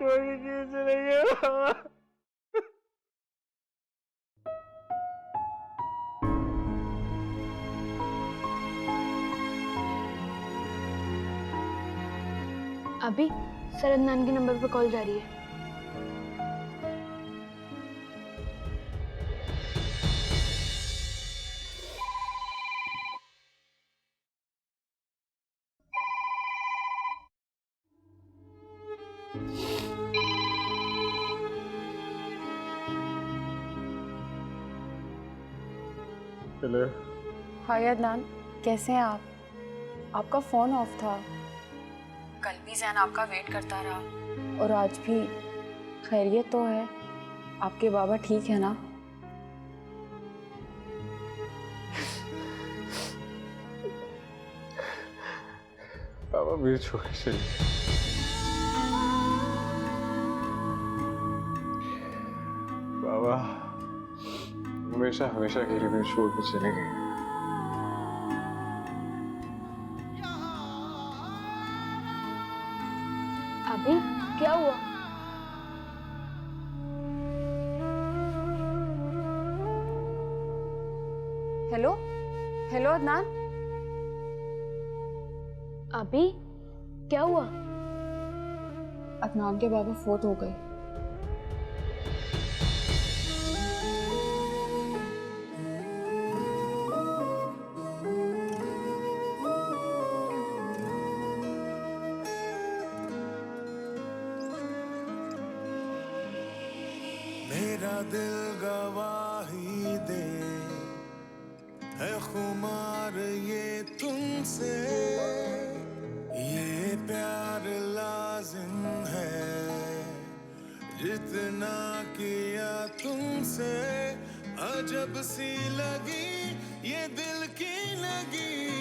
छोड़ के क्यों चले गए बाबा? अभी सर अदनान के नंबर पर कॉल जा रही है। हेलो। हाय अदनान, कैसे हैं आप? आपका फ़ोन ऑफ था। कल भी जैन आपका वेट करता रहा और आज भी। खैरियत तो है? आपके बाबा ठीक है ना? बाबा मुझे छोड़ के चले गए। बाबा हमेशा हमेशा के लिए मुझे छोड़ के चले गए। अभी क्या हुआ? Hello hello Adnan. अभी क्या हुआ? अदनान के बाबा फोत हो गए। मेरा दिल गवाही दे है खुमार ये तुमसे, ये प्यार लाजिम है जितना किया तुमसे। अजब सी लगी ये दिल की लगी